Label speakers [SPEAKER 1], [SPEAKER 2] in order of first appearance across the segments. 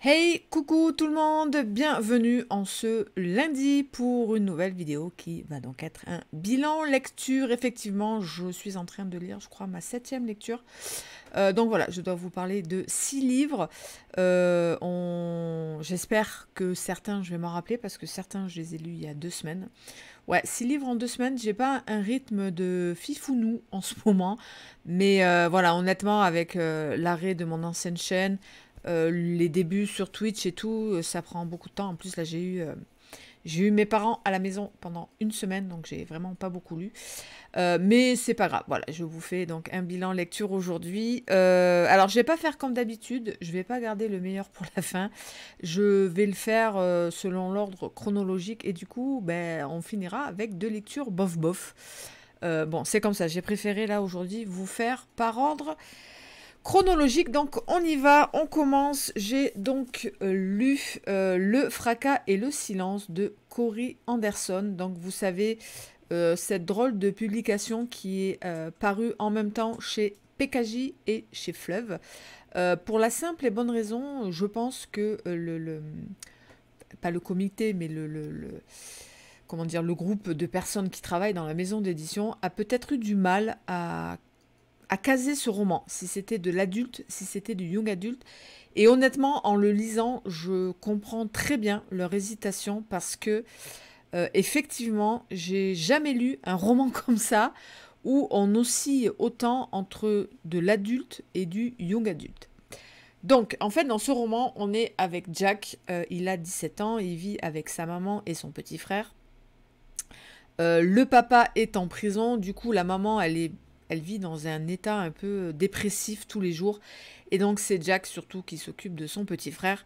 [SPEAKER 1] Hey, coucou tout le monde, bienvenue en ce lundi pour une nouvelle vidéo qui va donc être un bilan lecture. Effectivement, je suis en train de lire, je crois, ma 7e lecture. Donc voilà, je dois vous parler de 6 livres. J'espère que certains, je vais m'en rappeler parce que certains, je les ai lus il y a 2 semaines. Ouais, 6 livres en 2 semaines, j'ai pas un rythme de fifounou en ce moment. Mais voilà, honnêtement, avec l'arrêt de mon ancienne chaîne, les débuts sur Twitch et tout, ça prend beaucoup de temps. En plus, là, j'ai eu mes parents à la maison pendant une semaine, donc j'ai vraiment pas beaucoup lu. Mais c'est pas grave. Voilà, je vous fais donc un bilan lecture aujourd'hui. Alors, je vais pas faire comme d'habitude. Je vais pas garder le meilleur pour la fin. Je vais le faire selon l'ordre chronologique et du coup, ben, on finira avec 2 lectures bof bof. Bon, c'est comme ça. J'ai préféré là aujourd'hui vous faire par ordre chronologique. Donc on y va, on commence. J'ai donc lu Le fracas et le silence de Cory Anderson. Donc vous savez, cette drôle de publication qui est parue en même temps chez PKJ et chez Fleuve. Pour la simple et bonne raison, je pense que pas le comité, mais comment dire, le groupe de personnes qui travaillent dans la maison d'édition a peut-être eu du mal à caser ce roman, si c'était de l'adulte, si c'était du young adulte. Et honnêtement, en le lisant, je comprends très bien leur hésitation parce que, effectivement, j'ai jamais lu un roman comme ça où on oscille autant entre de l'adulte et du young adulte. Donc, en fait, dans ce roman, on est avec Jack. Il a 17 ans, il vit avec sa maman et son petit frère. Le papa est en prison, du coup, la maman, elle vit dans un état un peu dépressif tous les jours. Et donc, c'est Jack surtout qui s'occupe de son petit frère.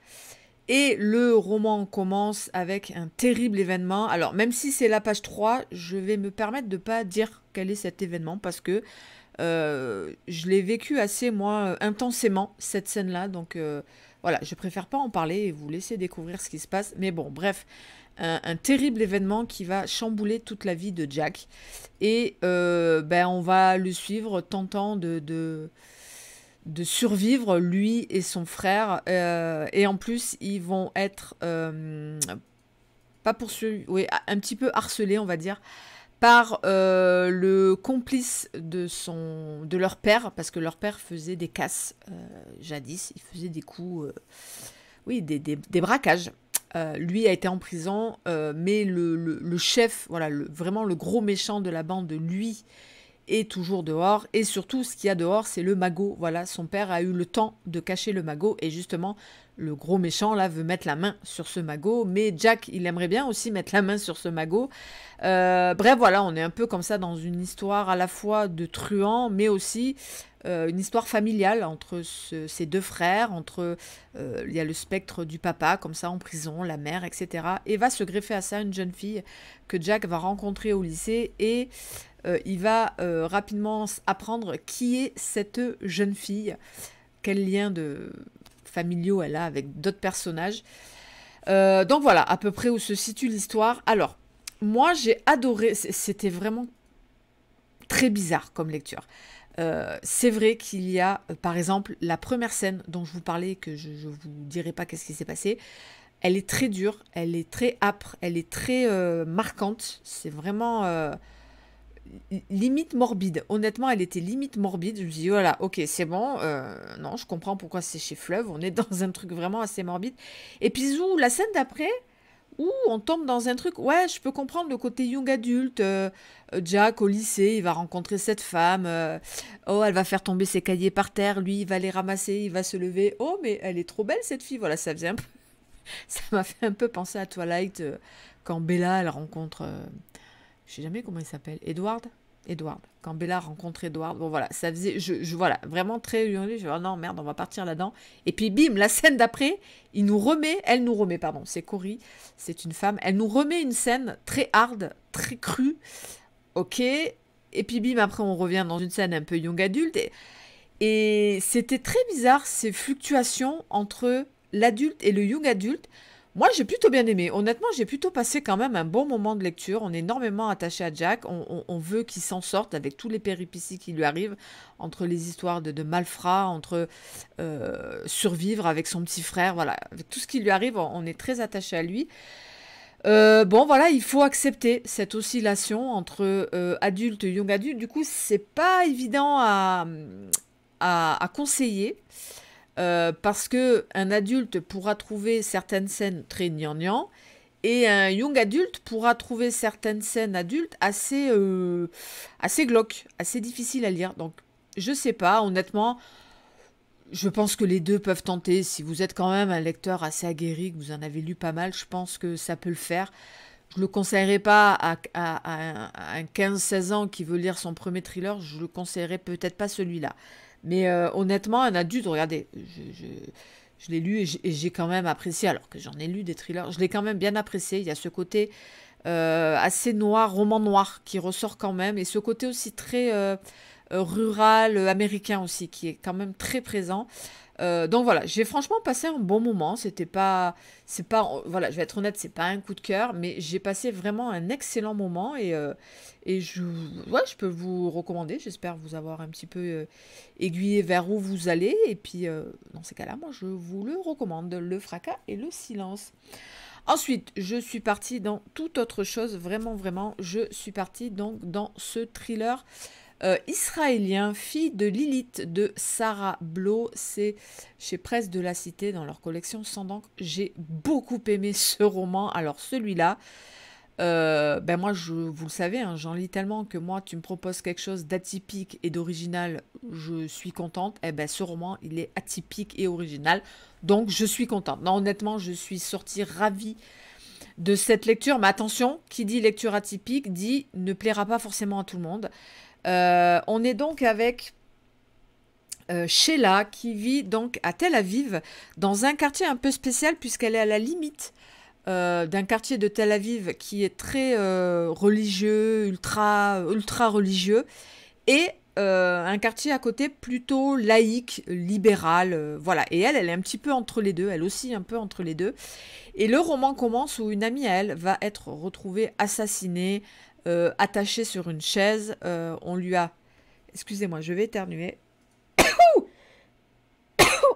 [SPEAKER 1] Et le roman commence avec un terrible événement. Alors, même si c'est la page 3, je vais me permettre de ne pas dire quel est cet événement parce que je l'ai vécu assez, moi, intensément, cette scène-là. Donc, voilà, je préfère pas en parler et vous laisser découvrir ce qui se passe. Mais bon, bref, un terrible événement qui va chambouler toute la vie de Jack. Et ben, on va le suivre tentant de survivre, lui et son frère. Et en plus, ils vont être, pas poursuivis, oui, un petit peu harcelés, on va dire, par le complice de leur père, parce que leur père faisait des casses jadis, il faisait des coups, oui, des braquages. Lui a été en prison, mais le chef, voilà, vraiment le gros méchant de la bande, lui, est toujours dehors. Et surtout, ce qu'il y a dehors, c'est le magot. Voilà, son père a eu le temps de cacher le magot. Et justement, le gros méchant, là, veut mettre la main sur ce magot. Mais Jack, il aimerait bien aussi mettre la main sur ce magot. Bref, voilà, on est un peu comme ça dans une histoire à la fois de truand, mais aussi une histoire familiale entre ces deux frères, il y a le spectre du papa, comme ça, en prison, la mère, etc. Et va se greffer à ça une jeune fille que Jack va rencontrer au lycée et il va rapidement apprendre qui est cette jeune fille, quel lien familiaux elle a avec d'autres personnages. Donc voilà, à peu près où se situe l'histoire. Alors, moi j'ai adoré, c'était vraiment très bizarre comme lecture. C'est vrai qu'il y a, par exemple, la première scène dont je vous parlais, que je ne vous dirai pas qu'est-ce qui s'est passé. Elle est très dure, elle est très âpre, elle est très marquante. C'est vraiment limite morbide. Honnêtement, elle était limite morbide. Je me suis dit, voilà, ok, c'est bon. Non, je comprends pourquoi c'est chez Fleuve. On est dans un truc vraiment assez morbide. Et puis, zou, la scène d'après, où on tombe dans un truc, ouais, je peux comprendre le côté young adulte. Jack, au lycée, il va rencontrer cette femme. Oh, elle va faire tomber ses cahiers par terre. Lui, il va les ramasser, il va se lever. Oh, mais elle est trop belle, cette fille. Voilà, ça faisait un peu... Ça m'a fait un peu penser à Twilight, quand Bella, elle rencontre... je sais jamais comment il s'appelle. Edward. Quand Bella rencontre Edward. Bon, voilà, ça faisait... voilà, vraiment très... Je dis, oh non, merde, on va partir là-dedans. Et puis, bim, la scène d'après, elle nous remet, pardon, c'est Cory, c'est une femme. Elle nous remet une scène très hard, très crue. Ok. Et puis, bim, après, on revient dans une scène un peu young adulte. Et c'était très bizarre, ces fluctuations entre l'adulte et le young adulte. Moi, j'ai plutôt bien aimé. Honnêtement, j'ai plutôt passé quand même un bon moment de lecture. On est énormément attaché à Jack. On veut qu'il s'en sorte avec tous les péripéties qui lui arrivent, entre les histoires de malfrats, entre survivre avec son petit frère. Voilà, avec tout ce qui lui arrive, on est très attaché à lui. Bon, voilà, il faut accepter cette oscillation entre adulte et young adulte. Du coup, c'est pas évident à conseiller. Parce que un adulte pourra trouver certaines scènes très gnangnan et un young adulte pourra trouver certaines scènes adultes assez glauques, assez difficiles à lire. Donc, je sais pas, honnêtement, je pense que les deux peuvent tenter. Si vous êtes quand même un lecteur assez aguerri, que vous en avez lu pas mal, je pense que ça peut le faire. Je le conseillerais pas à un 15-16 ans qui veut lire son premier thriller, je le conseillerais peut-être pas celui-là. Mais honnêtement, un adulte, regardez, je l'ai lu et j'ai quand même apprécié, alors que j'en ai lu des thrillers, je l'ai quand même bien apprécié. Il y a ce côté assez noir, roman noir, qui ressort quand même, et ce côté aussi très rural, américain aussi, qui est quand même très présent. Donc voilà, j'ai franchement passé un bon moment. C'est pas, voilà, je vais être honnête, c'est pas un coup de cœur, mais j'ai passé vraiment un excellent moment et ouais, je peux vous recommander. J'espère vous avoir un petit peu aiguillé vers où vous allez. Et puis, dans ces cas-là, moi, je vous le recommande, Le Fracas et le Silence. Ensuite, je suis partie dans toute autre chose, vraiment, vraiment. Je suis partie donc dans ce thriller israélien, Fille de Lilith de Sarah Blow. C'est chez Presse de la Cité dans leur collection Sans d'encre. J'ai beaucoup aimé ce roman. Alors celui-là, ben moi, vous le savez, hein, j'en lis tellement que moi, tu me proposes quelque chose d'atypique et d'original, je suis contente. Et ben ce roman, il est atypique et original, donc je suis contente. Non, honnêtement, je suis sortie ravie de cette lecture. Mais attention, qui dit lecture atypique dit ne plaira pas forcément à tout le monde. On est donc avec Sheila qui vit donc à Tel Aviv dans un quartier un peu spécial puisqu'elle est à la limite d'un quartier de Tel Aviv qui est très religieux, ultra religieux, et un quartier à côté plutôt laïque, libéral, voilà. Et elle est un petit peu entre les deux, elle aussi un peu entre les deux. Et le roman commence où une amie à elle va être retrouvée assassinée, attachée sur une chaise. On lui a... Excusez-moi, je vais éternuer.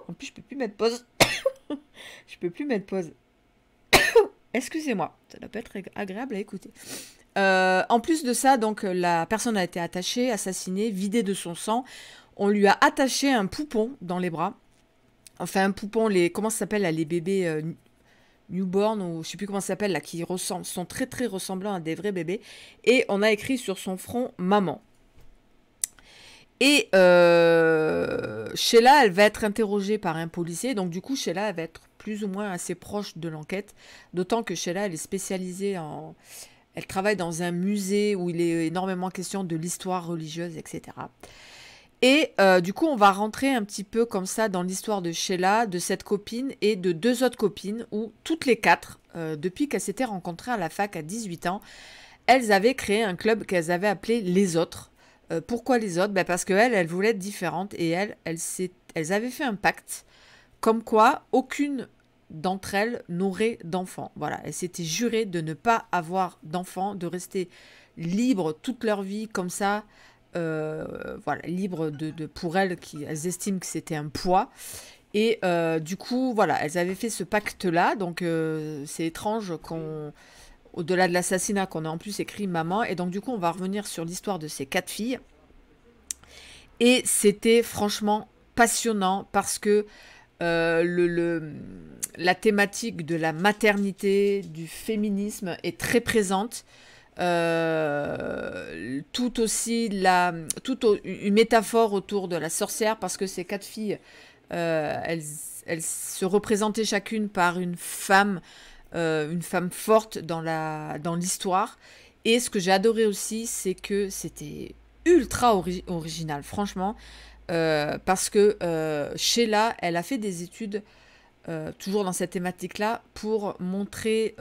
[SPEAKER 1] En plus, je peux plus mettre pause. Je peux plus mettre pause. Excusez-moi, ça doit pas être agréable à écouter. En plus de ça, donc la personne a été attachée, assassinée, vidée de son sang. On lui a attaché un poupon dans les bras. Enfin, un poupon, comment ça s'appelle là, les bébés newborn, ou je sais plus comment ça s'appelle, là, qui sont très très ressemblants à des vrais bébés. Et on a écrit sur son front « Maman ». Et Sheila, elle va être interrogée par un policier. Donc du coup, Sheila, elle va être plus ou moins assez proche de l'enquête. D'autant que Sheila, elle est spécialisée en... Elle travaille dans un musée où il est énormément question de l'histoire religieuse, etc. Et du coup, on va rentrer un petit peu comme ça dans l'histoire de Sheila, de cette copine et de deux autres copines, où toutes les quatre, depuis qu'elles s'étaient rencontrées à la fac à 18 ans, elles avaient créé un club qu'elles avaient appelé Les Autres. Pourquoi Les Autres? Ben parce qu'elles voulaient être différentes, et elles avaient fait un pacte comme quoi aucune d'entre elles n'aurait d'enfants. Voilà, elles s'étaient jurées de ne pas avoir d'enfants, de rester libres toute leur vie comme ça, voilà, libres pour elles, elles estiment que c'était un poids. Et du coup, voilà, elles avaient fait ce pacte-là, donc c'est étrange au-delà de l'assassinat, qu'on a en plus écrit maman. Et donc du coup, on va revenir sur l'histoire de ces quatre filles. Et c'était franchement passionnant parce que la thématique de la maternité, du féminisme est très présente. Tout aussi une métaphore autour de la sorcière, parce que ces quatre filles, elles se représentaient chacune par une femme forte dans l'histoire. Et ce que j'ai adoré aussi, c'est que c'était ultra original, franchement, parce que Sheila, elle a fait des études toujours dans cette thématique-là pour montrer,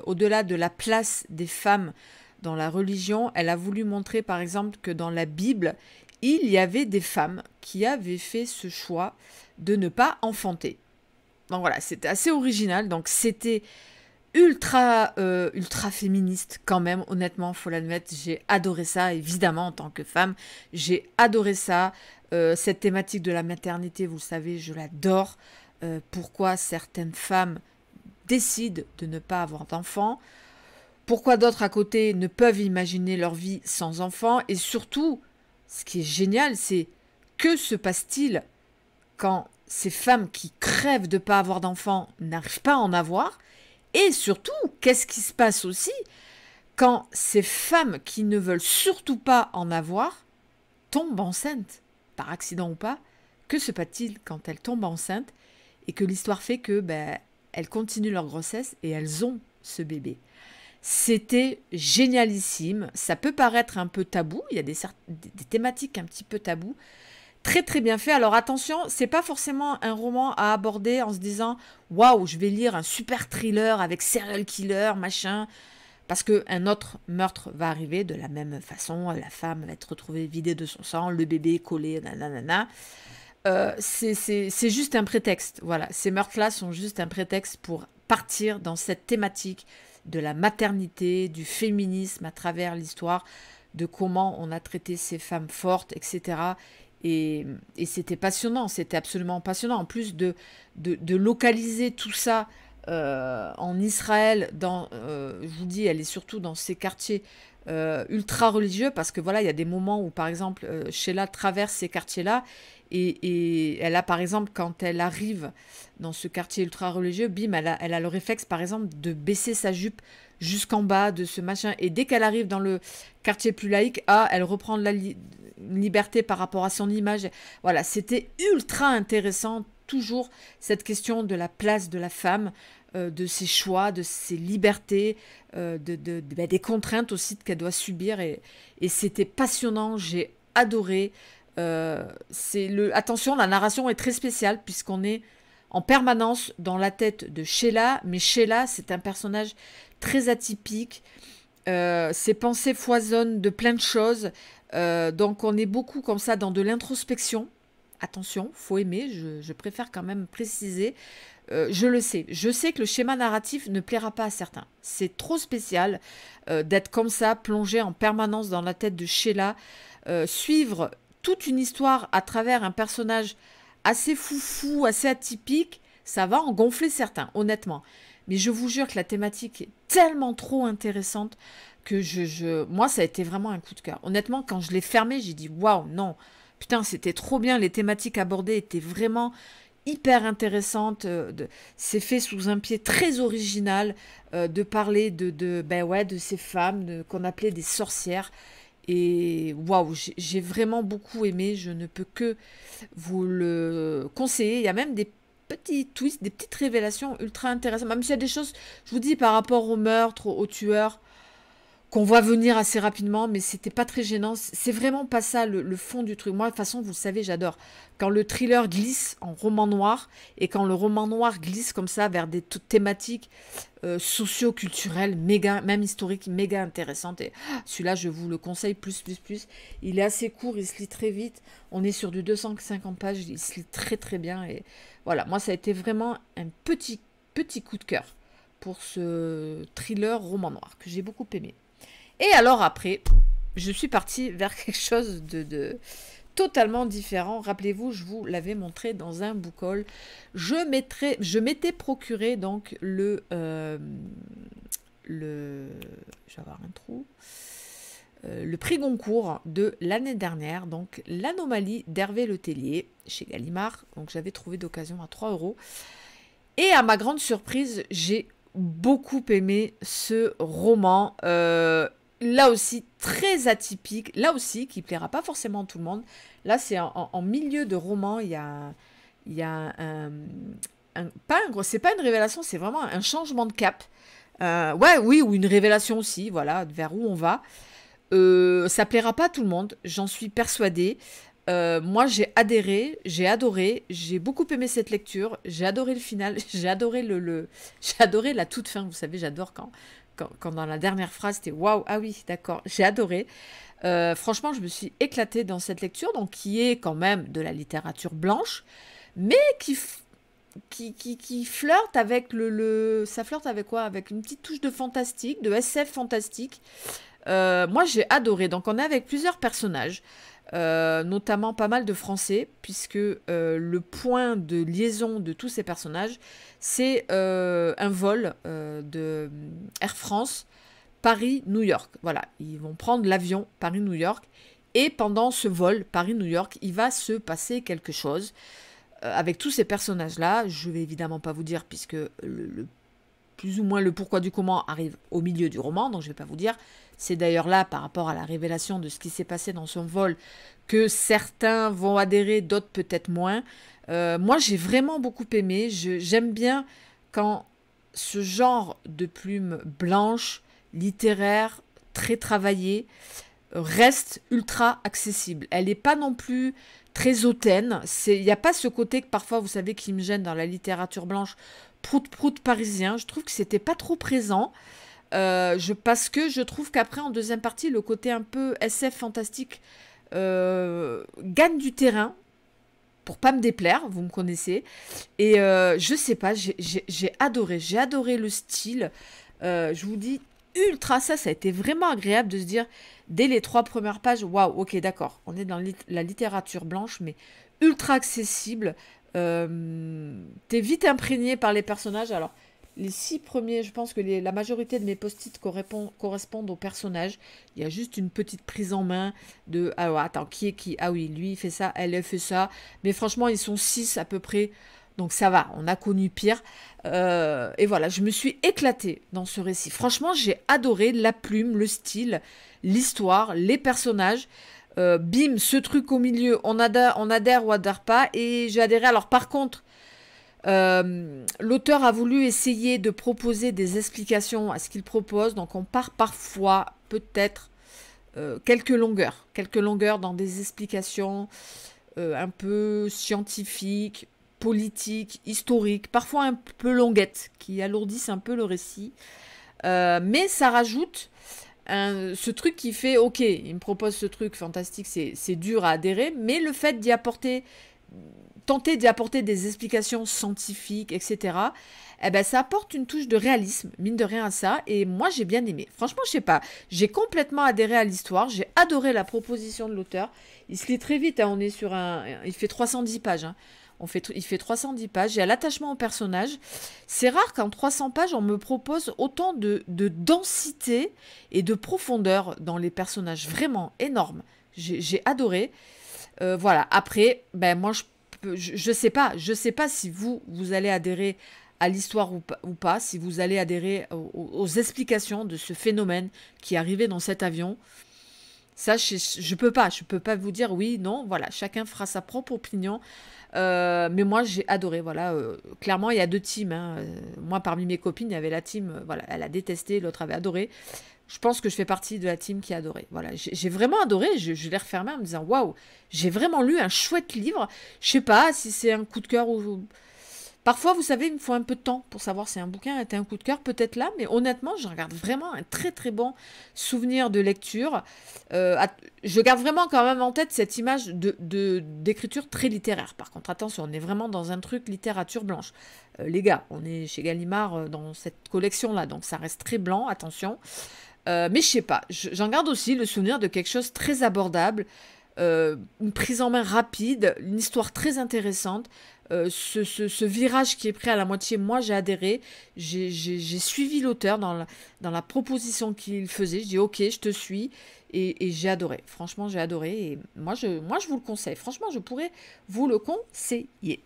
[SPEAKER 1] au-delà de la place des femmes dans la religion, elle a voulu montrer par exemple que dans la Bible, il y avait des femmes qui avaient fait ce choix de ne pas enfanter. Donc voilà, c'était assez original. Donc c'était ultra, ultra féministe quand même, honnêtement, faut l'admettre. J'ai adoré ça, évidemment, en tant que femme. J'ai adoré ça. Cette thématique de la maternité, vous le savez, je l'adore. Pourquoi certaines femmes décident de ne pas avoir d'enfants. Pourquoi d'autres à côté ne peuvent imaginer leur vie sans enfants. Et surtout, ce qui est génial, c'est que se passe-t-il quand ces femmes qui crèvent de ne pas avoir d'enfants n'arrivent pas à en avoir? Et surtout, qu'est-ce qui se passe aussi quand ces femmes qui ne veulent surtout pas en avoir tombent enceintes, par accident ou pas? Que se passe-t-il quand elles tombent enceintes et que l'histoire fait que elles continuent leur grossesse et elles ont ce bébé? C'était génialissime. Ça peut paraître un peu tabou. Il y a des thématiques un petit peu tabou. Très très bien fait. Alors attention, c'est pas forcément un roman à aborder en se disant waouh, je vais lire un super thriller avec serial killer, machin. Parce qu'un autre meurtre va arriver de la même façon. La femme va être retrouvée vidée de son sang, le bébé collé, nanana. C'est juste un prétexte. Voilà, ces meurtres-là sont juste un prétexte pour partir dans cette thématique de la maternité, du féminisme à travers l'histoire, de comment on a traité ces femmes fortes, etc. Et c'était passionnant, c'était absolument passionnant. En plus de localiser tout ça en Israël, je vous dis, elle est surtout dans ces quartiers ultra religieux, parce que voilà, il y a des moments où, par exemple, Sheila traverse ces quartiers-là, et elle a, par exemple, quand elle arrive dans ce quartier ultra religieux, bim, elle a le réflexe, par exemple, de baisser sa jupe jusqu'en bas de ce machin, et dès qu'elle arrive dans le quartier plus laïque, elle reprend de la liberté par rapport à son image. Voilà, c'était ultra intéressant, toujours cette question de la place de la femme, de ses choix, de ses libertés, des contraintes aussi qu'elle doit subir, et c'était passionnant, j'ai adoré. Attention, la narration est très spéciale puisqu'on est en permanence dans la tête de Sheila, mais Sheila, c'est un personnage très atypique. Ses pensées foisonnent de plein de choses, donc on est beaucoup comme ça dans de l'introspection. Attention, faut aimer, je préfère quand même préciser. Je le sais, je sais que le schéma narratif ne plaira pas à certains. C'est trop spécial d'être comme ça, plongé en permanence dans la tête de Sheila, suivre toute une histoire à travers un personnage assez foufou, assez atypique, ça va en gonfler certains, honnêtement. Mais je vous jure que la thématique est tellement trop intéressante que moi, ça a été vraiment un coup de cœur. Honnêtement, quand je l'ai fermé, j'ai dit waouh, non, putain, c'était trop bien. Les thématiques abordées étaient vraiment hyper intéressantes. C'est fait sous un pied très original de parler de ces femmes qu'on appelait des sorcières. Et waouh, j'ai vraiment beaucoup aimé. Je ne peux que vous le conseiller. Il y a même des petits twists, des petites révélations ultra intéressantes. Même s'il y a des choses, je vous dis, par rapport au meurtre, au tueur, qu'on voit venir assez rapidement, mais c'était pas très gênant. C'est vraiment pas ça le fond du truc. Moi, de toute façon, vous le savez, j'adore. Quand le thriller glisse en roman noir, et quand le roman noir glisse comme ça vers des thématiques socio-culturelles, méga, même historiques, méga intéressantes. Et celui-là, je vous le conseille plus. Il est assez court, il se lit très vite. On est sur du 250 pages, il se lit très très bien. Et voilà, moi, ça a été vraiment un petit coup de cœur pour ce thriller roman noir que j'ai beaucoup aimé. Et alors après, je suis partie vers quelque chose de totalement différent. Rappelez-vous, je vous l'avais montré dans un book haul. Je m'étais procuré donc je vais avoir un trou. Le prix Goncourt de l'année dernière, donc l'Anomalie d'Hervé Letellier chez Gallimard. Donc j'avais trouvé d'occasion à 3 €. Et à ma grande surprise, j'ai beaucoup aimé ce roman. Là aussi, très atypique. Là aussi, qui ne plaira pas forcément à tout le monde. Là, c'est en milieu de roman. Il y a c'est pas une révélation, c'est vraiment un changement de cap. Ou une révélation aussi, voilà, vers où on va. Ça plaira pas à tout le monde, j'en suis persuadée. Moi, j'ai adoré, j'ai beaucoup aimé cette lecture, j'ai adoré le final, j'ai adoré j'ai adoré la toute fin. Vous savez, j'adore quand dans la dernière phrase, c'était waouh, ah oui, d'accord, j'ai adoré. Franchement, je me suis éclatée dans cette lecture, donc qui est quand même de la littérature blanche, mais qui flirte avec ça flirte avec quoi? Avec une petite touche de fantastique, de SF fantastique. Moi, j'ai adoré. Donc, on est avec plusieurs personnages, notamment pas mal de Français, puisque le point de liaison de tous ces personnages, c'est un vol de Air France Paris-New York. Voilà, ils vont prendre l'avion Paris-New York. Et pendant ce vol Paris-New York, il va se passer quelque chose avec tous ces personnages-là. Je vais évidemment pas vous dire, puisque plus ou moins le pourquoi du comment arrive au milieu du roman, donc je vais pas vous dire. C'est d'ailleurs là, par rapport à la révélation de ce qui s'est passé dans son vol, que certains vont adhérer, d'autres peut-être moins. Moi, j'ai vraiment beaucoup aimé. J'aime bien quand ce genre de plume blanche, littéraire, très travaillée, reste ultra accessible. Elle n'est pas non plus très hautaine. Il n'y a pas ce côté que parfois, vous savez, qui me gêne dans la littérature blanche, prout-prout parisien. Je trouve que c'était pas trop présent. Parce que je trouve qu'après, en deuxième partie, le côté un peu SF fantastique gagne du terrain, pour pas me déplaire, vous me connaissez. Et je sais pas, j'ai adoré. J'ai adoré le style. Je vous dis, ultra, ça a été vraiment agréable de se dire, dès les 3 premières pages, waouh, ok, d'accord, on est dans la littérature blanche, mais ultra accessible. T'es vite imprégné par les personnages. Alors, les 6 premiers, je pense que la majorité de mes post-it correspondent aux personnages. Il y a juste une petite prise en main de... Ah ouais, attends, qui est qui? Ah oui, lui, il fait ça, elle fait ça. Mais franchement, ils sont 6 à peu près. Donc ça va, on a connu pire. Et voilà, je me suis éclatée dans ce récit. Franchement, j'ai adoré la plume, le style, l'histoire, les personnages. Bim, ce truc au milieu, on adhère ou adhère pas. Et j'ai adhéré. Alors par contre... l'auteur a voulu essayer de proposer des explications à ce qu'il propose, donc on part parfois, peut-être, quelques longueurs dans des explications un peu scientifiques, politiques, historiques, parfois un peu longuettes, qui alourdissent un peu le récit, mais ça rajoute ce truc qui fait, ok, il me propose ce truc fantastique, c'est dur à adhérer, mais le fait tenter d'y apporter des explications scientifiques, etc., eh ben, ça apporte une touche de réalisme, mine de rien à ça, et moi j'ai bien aimé. Franchement, je sais pas, j'ai complètement adhéré à l'histoire, j'ai adoré la proposition de l'auteur. Il se lit très vite, hein, on est sur il fait 310 pages, hein. Il fait 310 pages, il y a l'attachement au personnage. C'est rare qu'en 300 pages, on me propose autant de densité et de profondeur dans les personnages, vraiment énorme. J'ai adoré. Voilà, après, ben moi je sais pas si vous allez adhérer à l'histoire ou pas, si vous allez adhérer aux explications de ce phénomène qui est arrivé dans cet avion. Ça, je peux pas vous dire oui, non, voilà, chacun fera sa propre opinion. Mais moi, j'ai adoré, voilà. Clairement, il y a 2 teams, hein. Moi, parmi mes copines, il y avait la team, voilà, elle a détesté, l'autre avait adoré. Je pense que je fais partie de la team qui a adoré. Voilà, j'ai vraiment adoré. Je l'ai refermé en me disant waouh, j'ai vraiment lu un chouette livre. Je sais pas si c'est un coup de cœur ou. Parfois, vous savez, il me faut un peu de temps pour savoir si un bouquin était un coup de cœur, peut-être là, mais honnêtement, je regarde vraiment un très très bon souvenir de lecture. Je garde vraiment quand même en tête cette image d'écriture très littéraire. Par contre, attention, on est vraiment dans un truc littérature blanche. Les gars, on est chez Gallimard dans cette collection-là, donc ça reste très blanc, attention. Mais je sais pas, j'en garde aussi le souvenir de quelque chose de très abordable, une prise en main rapide, une histoire très intéressante. Ce virage qui est pris à la moitié, moi j'ai adhéré, j'ai suivi l'auteur dans la proposition qu'il faisait, je dis ok, je te suis, et j'ai adoré, franchement j'ai adoré, et moi je vous le conseille, franchement je pourrais vous le conseiller.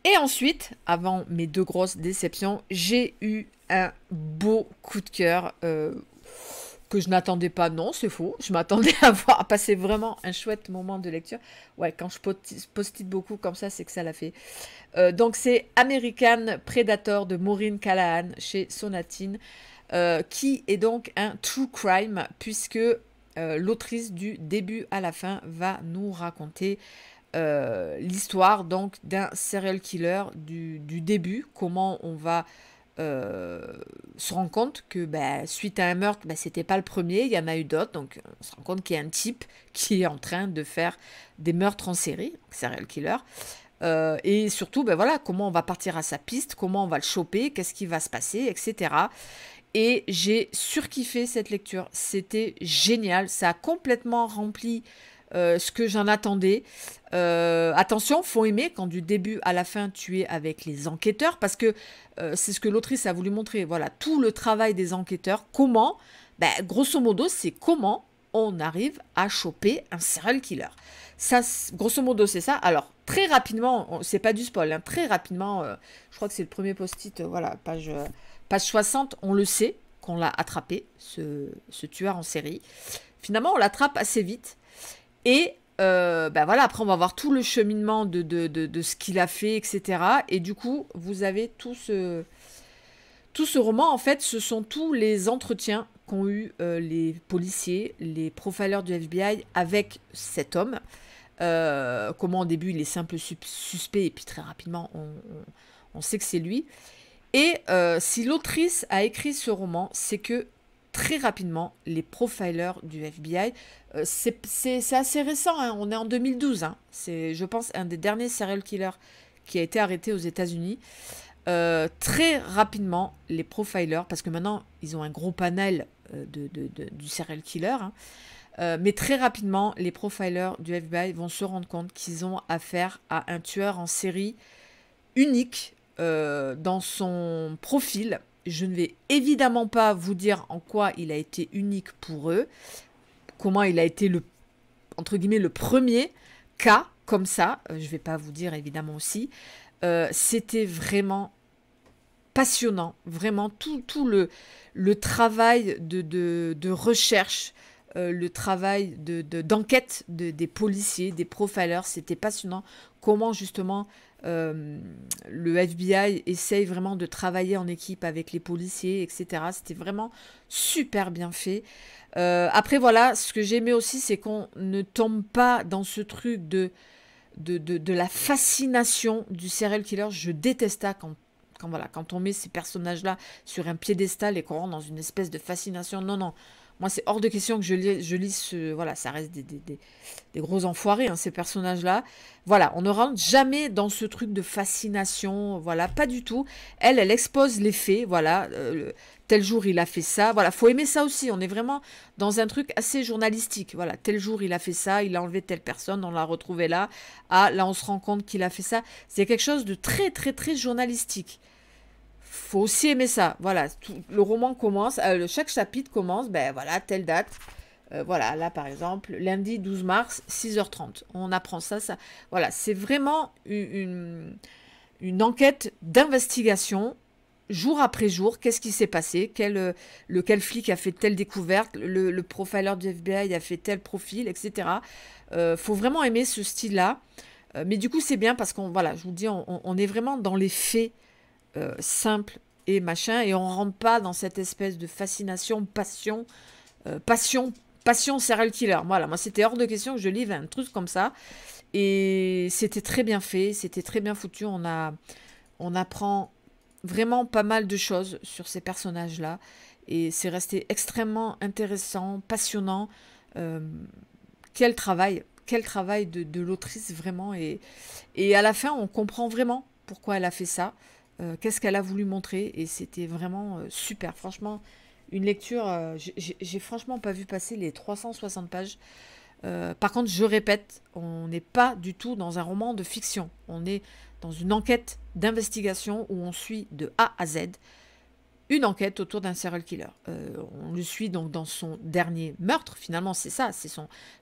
[SPEAKER 1] Et ensuite, avant mes 2 grosses déceptions, j'ai eu un beau coup de cœur que je n'attendais pas. Non, c'est faux. Je m'attendais à passer vraiment un chouette moment de lecture. Ouais, quand je post-it beaucoup comme ça, c'est que ça l'a fait. Donc, c'est American Predator de Maureen Callahan chez Sonatine, qui est donc un true crime, puisque l'autrice du début à la fin va nous raconter l'histoire donc d'un serial killer du début, comment on va se rend compte que suite à un meurtre, c'était pas le premier, il y en a eu d'autres, donc on se rend compte qu'il y a un type qui est en train de faire des meurtres en série, serial killer. Et surtout, ben voilà, comment on va partir à sa piste, comment on va le choper, qu'est-ce qui va se passer, etc. Et j'ai surkiffé cette lecture. C'était génial. Ça a complètement rempli ce que j'en attendais. Attention, faut aimer quand du début à la fin tu es avec les enquêteurs, parce que c'est ce que l'autrice a voulu montrer. Voilà, tout le travail des enquêteurs. Comment, ben, grosso modo, c'est comment on arrive à choper un serial killer. Ça, grosso modo, c'est ça. Alors, très rapidement, c'est pas du spoil, hein, très rapidement, je crois que c'est le premier post-it, voilà, page 60, on le sait qu'on l'a attrapé, ce tueur en série. Finalement, on l'attrape assez vite. Et ben voilà, après, on va voir tout le cheminement de ce qu'il a fait, etc. Et du coup, vous avez tout ce roman, en fait, ce sont tous les entretiens qu'ont eu les policiers, les profilers du FBI avec cet homme. Comment au début il est simple suspect et puis très rapidement on sait que c'est lui. Et si l'autrice a écrit ce roman, c'est que très rapidement les profilers du FBI, c'est assez récent, hein, on est en 2012, hein, c'est je pense un des derniers serial killers qui a été arrêté aux États-Unis. Très rapidement les profilers, parce que maintenant ils ont un gros panel du serial killer, hein, mais très rapidement, les profilers du FBI vont se rendre compte qu'ils ont affaire à un tueur en série unique dans son profil. Je ne vais évidemment pas vous dire en quoi il a été unique pour eux, comment il a été entre guillemets, le premier cas comme ça. Je ne vais pas vous dire évidemment aussi. C'était vraiment passionnant, vraiment tout le travail de recherche, le travail d'enquête des policiers, des profilers, c'était passionnant. Comment justement le FBI essaye vraiment de travailler en équipe avec les policiers, etc. C'était vraiment super bien fait. Après voilà, ce que j'aimais aussi, c'est qu'on ne tombe pas dans ce truc de la fascination du serial killer. Je déteste ça quand on met ces personnages-là sur un piédestal et qu'on rentre dans une espèce de fascination. Non, non. Moi, c'est hors de question que je lise voilà, ça reste des gros enfoirés, hein, ces personnages-là. Voilà, on ne rentre jamais dans ce truc de fascination. Voilà, pas du tout. Elle expose les faits. Voilà, tel jour, il a fait ça. Voilà, faut aimer ça aussi. On est vraiment dans un truc assez journalistique. Voilà, tel jour, il a fait ça. Il a enlevé telle personne. On l'a retrouvé là. Ah, là, on se rend compte qu'il a fait ça. C'est quelque chose de très, très, très journalistique. Faut aussi aimer ça. Voilà, le roman commence, chaque chapitre commence, ben voilà, telle date. Voilà, là par exemple, lundi 12 mars, 6h30. On apprend ça. Voilà, c'est vraiment une enquête d'investigation, jour après jour. Qu'est-ce qui s'est passé? Quel flic a fait telle découverte? Le profiler du FBI a fait tel profil, etc. Faut vraiment aimer ce style-là. Mais du coup, c'est bien parce qu'on, voilà, je vous dis, on est vraiment dans les faits. Simple et machin, et on rentre pas dans cette espèce de fascination, passion serial killer. Voilà, moi c'était hors de question que je livre un truc comme ça, et c'était très bien fait, c'était très bien foutu. On apprend vraiment pas mal de choses sur ces personnages là, et c'est resté extrêmement intéressant, passionnant. Quel travail de l'autrice vraiment, et à la fin on comprend vraiment pourquoi elle a fait ça. Qu'est-ce qu'elle a voulu montrer, et c'était vraiment super. Franchement, une lecture, j'ai franchement pas vu passer les 360 pages. Par contre, je répète, on n'est pas du tout dans un roman de fiction. On est dans une enquête d'investigation où on suit de A à Z une enquête autour d'un serial killer. On le suit donc dans son dernier meurtre, finalement c'est ça,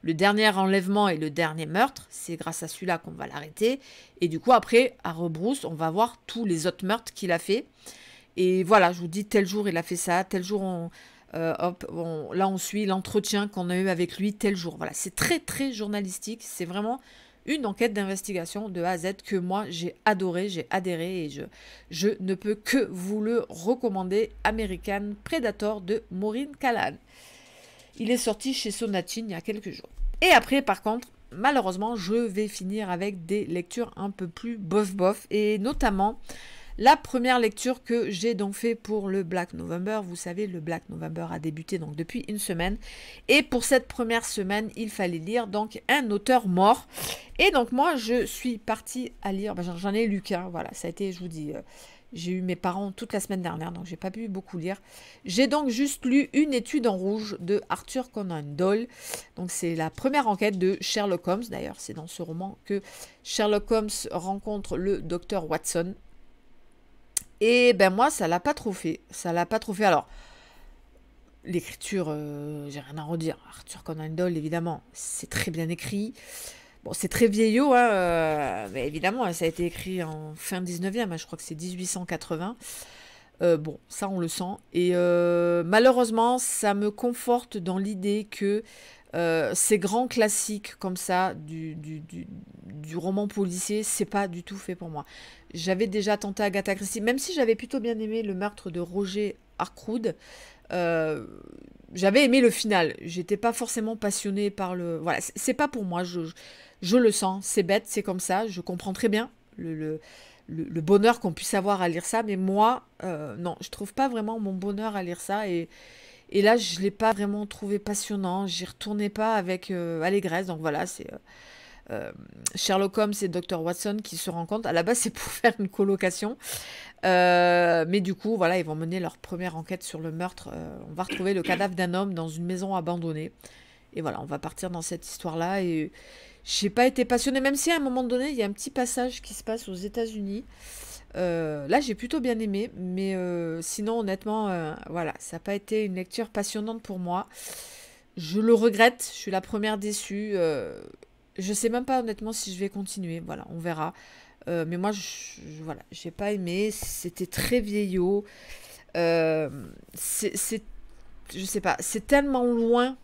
[SPEAKER 1] le dernier enlèvement et le dernier meurtre, c'est grâce à celui-là qu'on va l'arrêter, et du coup après, à rebrousse, on va voir tous les autres meurtres qu'il a fait, et voilà, je vous dis, tel jour il a fait ça, tel jour là on suit l'entretien qu'on a eu avec lui, tel jour, voilà, c'est très très journalistique, c'est vraiment une enquête d'investigation de A à Z que moi j'ai adoré, j'ai adhéré, et je ne peux que vous le recommander. American Predator de Maureen Callan. Il est sorti chez Sonatine il y a quelques jours. Et après, par contre, malheureusement, je vais finir avec des lectures un peu plus bof-bof, et notamment la première lecture que j'ai donc fait pour le Black November. Vous savez, le Black November a débuté donc depuis une semaine. Et pour cette première semaine, il fallait lire donc un auteur mort. Et donc moi, je suis partie à lire, j'en ai lu qu'un, voilà, ça a été, je vous dis... j'ai eu mes parents toute la semaine dernière, donc j'ai pas pu beaucoup lire. J'ai donc juste lu Une étude en rouge de Arthur Conan Doyle. Donc c'est la première enquête de Sherlock Holmes. D'ailleurs, c'est dans ce roman que Sherlock Holmes rencontre le docteur Watson. Et ben moi, ça l'a pas trop fait. Ça l'a pas trop fait. Alors, l'écriture, j'ai rien à redire. Arthur Conan Doyle, évidemment, c'est très bien écrit. Bon, c'est très vieillot, hein, mais évidemment, ça a été écrit en fin 19e, hein, je crois que c'est 1880. Bon, ça, on le sent. Et malheureusement, ça me conforte dans l'idée que ces grands classiques comme ça, du roman policier, c'est pas du tout fait pour moi. J'avais déjà tenté Agatha Christie, même si j'avais plutôt bien aimé Le meurtre de Roger Ackroyd. Euh, J'avais aimé le final. J'étais pas forcément passionnée par le... Voilà, c'est pas pour moi. Je le sens. C'est bête, c'est comme ça. Je comprends très bien le bonheur qu'on puisse avoir à lire ça. Mais moi, non, je trouve pas vraiment mon bonheur à lire ça. Et là, je l'ai pas vraiment trouvé passionnant. J'y retournais pas avec allégresse. Donc voilà, c'est... Sherlock Holmes et Dr. Watson qui se rencontrent. À la base, c'est pour faire une colocation. Mais du coup, voilà, ils vont mener leur première enquête sur le meurtre. On va retrouver le cadavre d'un homme dans une maison abandonnée. Et voilà, on va partir dans cette histoire-là. Et j'ai pas été passionnée, même si à un moment donné, il y a un petit passage qui se passe aux États-Unis. Là, j'ai plutôt bien aimé. Mais sinon, honnêtement, voilà, ça n'a pas été une lecture passionnante pour moi. Je le regrette. Je suis la première déçue. Je sais même pas honnêtement si je vais continuer. Voilà, on verra. Mais moi, voilà, j'ai pas aimé. C'était très vieillot. Euh, je sais pas, c'est tellement loin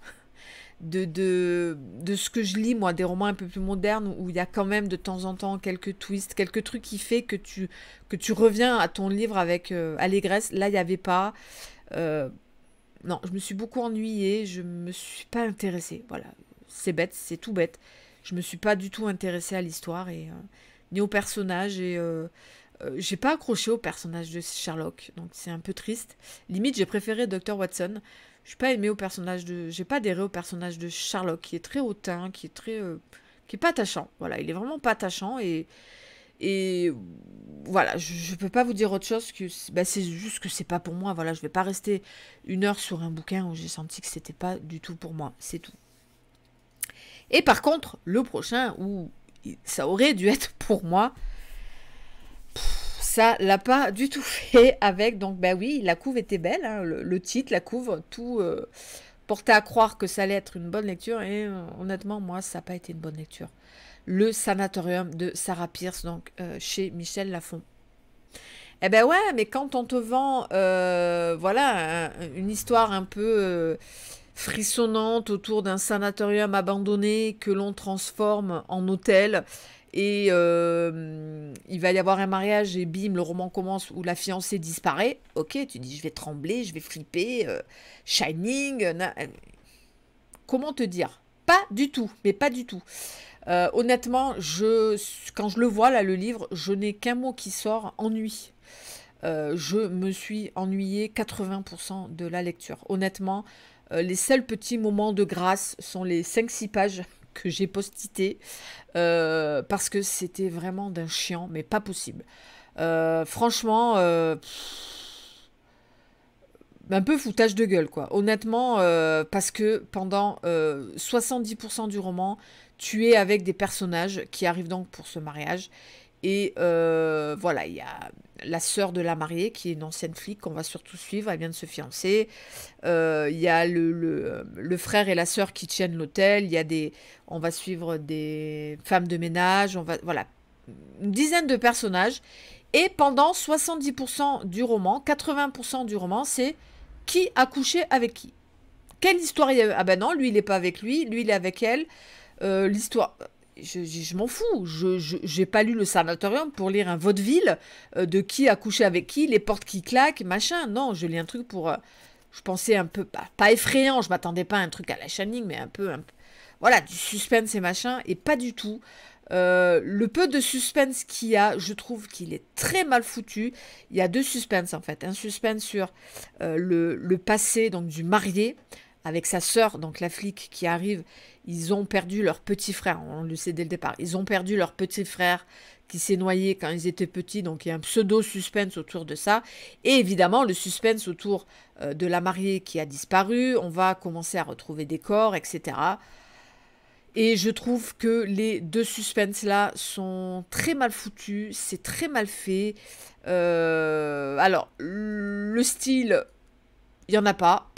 [SPEAKER 1] de ce que je lis, moi, des romans un peu plus modernes où il y a quand même de temps en temps quelques twists, quelques trucs qui fait que tu reviens à ton livre avec allégresse. Là, il n'y avait pas. Euh, non, je me suis beaucoup ennuyée. Je me suis pas intéressée. Voilà, c'est bête, c'est tout bête. Je me suis pas du tout intéressée à l'histoire et ni au personnage et j'ai pas accroché au personnage de Sherlock, donc c'est un peu triste. Limite, j'ai préféré Dr. Watson. Je suis pas aimé au personnage de, j'ai pas adhéré au personnage de Sherlock qui est très hautain, qui est très, qui est pas attachant. Voilà, il est vraiment pas attachant et voilà, je peux pas vous dire autre chose que bah, c'est juste que c'est pas pour moi. Voilà, je vais pas rester une heure sur un bouquin où j'ai senti que c'était pas du tout pour moi. C'est tout. Et par contre, le prochain où ça aurait dû être pour moi, ça l'a pas du tout fait avec. Donc, bah oui, la couve était belle, hein, le titre, la couve, tout portait à croire que ça allait être une bonne lecture. Et honnêtement, moi, ça n'a pas été une bonne lecture. Le Sanatorium de Sarah Pearce, donc chez Michel Lafon. Eh ben ouais, mais quand on te vend, voilà, une histoire un peu frissonnante autour d'un sanatorium abandonné que l'on transforme en hôtel. Et il va y avoir un mariage et bim, le roman commence où la fiancée disparaît. Ok, tu dis je vais trembler, je vais flipper, Shining, comment te dire? Pas du tout, mais pas du tout. Honnêtement, quand je le vois là, le livre, je n'ai qu'un mot qui sort, ennui. Je me suis ennuyée 80% de la lecture. Honnêtement, les seuls petits moments de grâce sont les 5-6 pages que j'ai post-itées parce que c'était vraiment d'un chiant, mais pas possible. Franchement, un peu foutage de gueule, quoi. Honnêtement, parce que pendant 70% du roman, tu es avec des personnages qui arrivent donc pour ce mariage. Et voilà, il y a la sœur de la mariée, qui est une ancienne flic qu'on va surtout suivre, elle vient de se fiancer. Il y a le frère et la sœur qui tiennent l'hôtel. On va suivre des femmes de ménage. Voilà, une dizaine de personnages. Et pendant 70% du roman, 80% du roman, c'est qui a couché avec qui. Quelle histoire il y a? Ah ben non, lui il n'est pas avec lui il est avec elle. L'histoire... Je m'en fous, je n'ai pas lu le Sanatorium pour lire un vaudeville de qui a couché avec qui, les portes qui claquent, machin. Non, je lis un truc pour... je pensais un peu, pas effrayant, je m'attendais pas à un truc à la Shining, mais un peu voilà, du suspense et machin, et pas du tout. Le peu de suspense qu'il y a, je trouve qu'il est très mal foutu. Il y a deux suspens en fait. Un suspense sur le passé donc du marié avec sa sœur, donc la flic qui arrive. Ils ont perdu leur petit frère, on le sait dès le départ. Ils ont perdu leur petit frère qui s'est noyé quand ils étaient petits, donc il y a un pseudo-suspense autour de ça. Et évidemment, le suspense autour de la mariée qui a disparu. On va commencer à retrouver des corps, etc. Et je trouve que les deux suspens là sont très mal foutus, c'est très mal fait. Alors, le style, il n'y en a pas.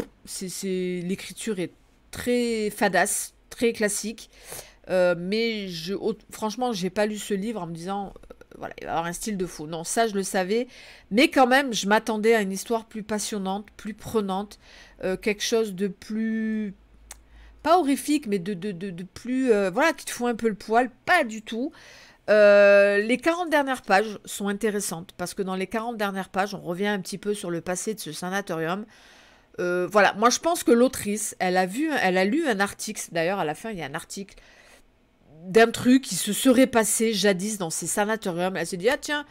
[SPEAKER 1] L'écriture est très fadasse, très classique. Mais franchement, j'ai pas lu ce livre en me disant, voilà, il va y avoir un style de fou. Non, ça, je le savais. Mais quand même, je m'attendais à une histoire plus passionnante, plus prenante, quelque chose de plus pas horrifique, mais de plus... voilà, qui te font un peu le poil. Pas du tout. Les 40 dernières pages sont intéressantes, parce que dans les 40 dernières pages, on revient un petit peu sur le passé de ce sanatorium. Voilà, moi je pense que l'autrice, elle a lu un article, d'ailleurs à la fin il y a un article d'un truc qui se serait passé jadis dans ces sanatoriums. Elle s'est dit, ah tiens,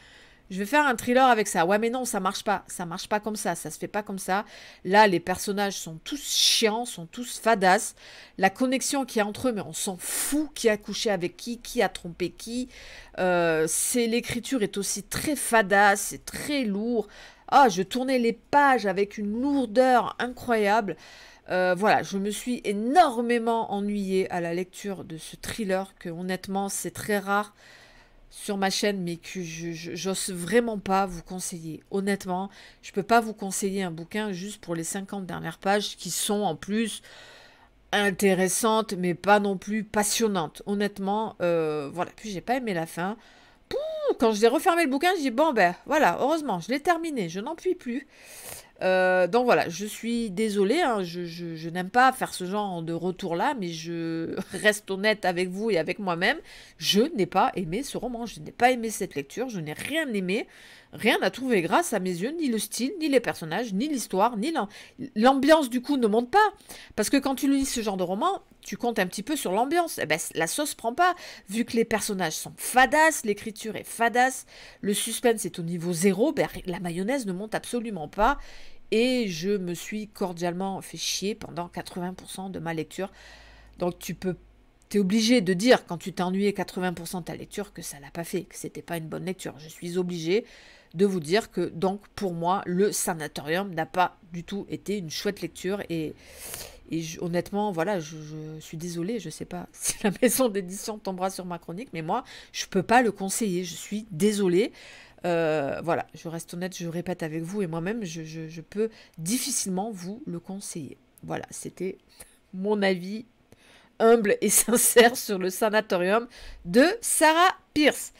[SPEAKER 1] je vais faire un thriller avec ça. Ouais, mais non, ça marche pas comme ça se fait pas comme ça. Là, les personnages sont tous chiants, sont tous fadasses. La connexion qu'il y a entre eux, mais on s'en fout qui a couché avec qui a trompé qui. L'écriture est aussi très fadasse, c'est très lourd. Ah, je tournais les pages avec une lourdeur incroyable. Voilà, je me suis énormément ennuyée à la lecture de ce thriller, que honnêtement, c'est très rare sur ma chaîne, mais que j'ose vraiment pas vous conseiller. Honnêtement, je peux pas vous conseiller un bouquin juste pour les 50 dernières pages qui sont en plus intéressantes, mais pas non plus passionnantes. Honnêtement, voilà. Puis j'ai pas aimé la fin. Quand je l'ai refermé le bouquin, je dis bon ben voilà, heureusement, je l'ai terminé, je n'en puis plus. Donc voilà, je suis désolée, hein, je n'aime pas faire ce genre de retour-là, mais je reste honnête avec vous et avec moi-même. Je n'ai pas aimé ce roman, je n'ai pas aimé cette lecture, je n'ai rien aimé, rien à trouver grâce à mes yeux, ni le style, ni les personnages, ni l'histoire, ni l'ambiance du coup ne monte pas. Parce que quand tu lis ce genre de roman, tu comptes un petit peu sur l'ambiance. Eh ben, la sauce prend pas, vu que les personnages sont fadasses, l'écriture est fadasse, le suspense est au niveau zéro, ben, la mayonnaise ne monte absolument pas. Et je me suis cordialement fait chier pendant 80% de ma lecture. Donc t'es obligé de dire quand tu t'es ennuyé 80% de ta lecture que ça l'a pas fait, que c'était pas une bonne lecture. Je suis obligée de vous dire que donc pour moi le sanatorium n'a pas du tout été une chouette lecture et honnêtement voilà je suis désolée, je sais pas si la maison d'édition tombera sur ma chronique, mais moi je peux pas le conseiller, je suis désolée. Voilà, je reste honnête, je répète avec vous et moi-même, je peux difficilement vous le conseiller. Voilà, c'était mon avis humble et sincère sur le sanatorium de Sarah Pearse.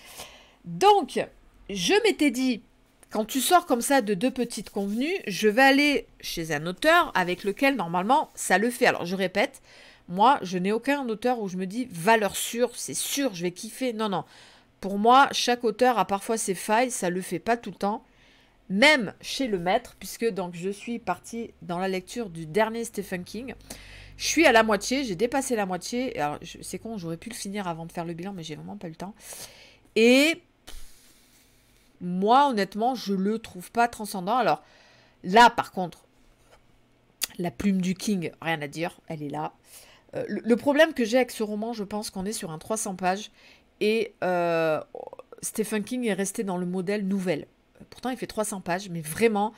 [SPEAKER 1] Donc, je m'étais dit, quand tu sors comme ça de deux petites convenues, je vais aller chez un auteur avec lequel, normalement, ça le fait. Alors, je répète, moi, je n'ai aucun auteur où je me dis, valeur sûre, c'est sûr, je vais kiffer. Non, non. Pour moi, chaque auteur a parfois ses failles, ça ne le fait pas tout le temps. Même chez le maître, puisque donc je suis partie dans la lecture du dernier Stephen King. Je suis à la moitié, j'ai dépassé la moitié. Alors, c'est con, j'aurais pu le finir avant de faire le bilan, mais j'ai vraiment pas le temps. Et moi, honnêtement, je le trouve pas transcendant. Alors, là, par contre, la plume du King, rien à dire, elle est là. Le problème que j'ai avec ce roman, je pense qu'on est sur un 300 pages. Et Stephen King est resté dans le modèle nouvelle. Pourtant, il fait 300 pages, mais vraiment,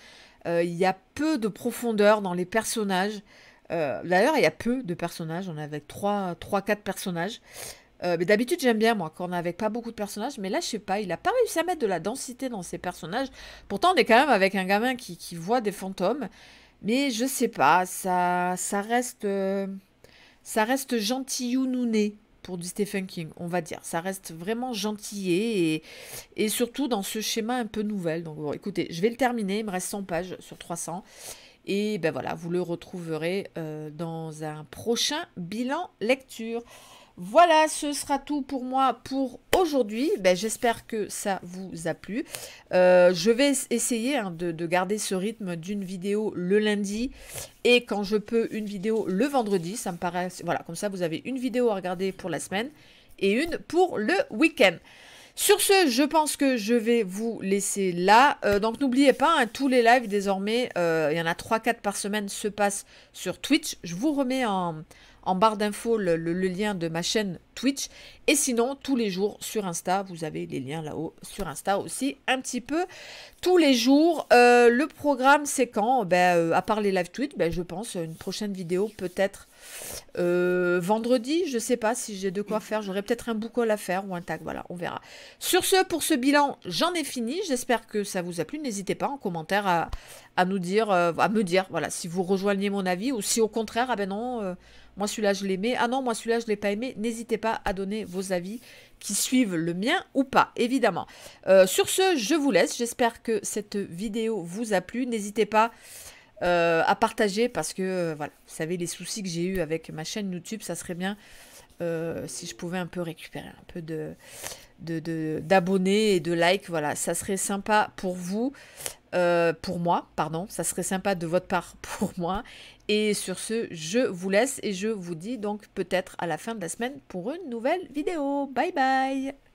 [SPEAKER 1] il y a peu de profondeur dans les personnages. D'ailleurs, il y a peu de personnages. On est avec 3-4 personnages. Mais d'habitude, j'aime bien, moi, quand on est avec pas beaucoup de personnages. Mais là, je sais pas, il a pas réussi à mettre de la densité dans ses personnages. Pourtant, on est quand même avec un gamin qui voit des fantômes. Mais je sais pas, ça reste gentillou-nouné pour du Stephen King, on va dire. Ça reste vraiment gentillé et surtout dans ce schéma un peu nouvelle. Donc bon, écoutez, je vais le terminer, il me reste 100 pages sur 300. Et ben voilà, vous le retrouverez dans un prochain bilan lecture. Voilà, ce sera tout pour moi pour aujourd'hui. Ben, j'espère que ça vous a plu. Je vais essayer de garder ce rythme d'une vidéo le lundi et quand je peux une vidéo le vendredi. Ça me paraît... Voilà, comme ça vous avez une vidéo à regarder pour la semaine et une pour le week-end. Sur ce, je pense que je vais vous laisser là. Donc n'oubliez pas, hein, tous les lives désormais, il y en a 3-4 par semaine, se passent sur Twitch. Je vous remets en barre d'infos le lien de ma chaîne Twitch. Et sinon, tous les jours sur Insta, vous avez les liens là-haut sur Insta aussi, un petit peu tous les jours. Le programme, c'est quand à part les live Twitch, je pense une prochaine vidéo peut-être vendredi. Je sais pas si j'ai de quoi faire. J'aurai peut-être un book haul à faire ou un tag. Voilà, on verra. Sur ce, pour ce bilan, j'en ai fini. J'espère que ça vous a plu. N'hésitez pas en commentaire à nous dire, à me dire, voilà, si vous rejoignez mon avis ou si au contraire, ah ben non, moi celui-là je l'aimais, ah non, moi celui-là je l'ai pas aimé. N'hésitez pas à donner vos avis qui suivent le mien ou pas, évidemment. Sur ce, je vous laisse. J'espère que cette vidéo vous a plu. N'hésitez pas à partager parce que, voilà, vous savez les soucis que j'ai eu avec ma chaîne YouTube, ça serait bien si je pouvais un peu récupérer un peu d'abonnés et de likes, voilà, ça serait sympa pour vous, pour moi, pardon, ça serait sympa de votre part pour moi. Et sur ce, je vous laisse et je vous dis donc peut-être à la fin de la semaine pour une nouvelle vidéo. Bye bye!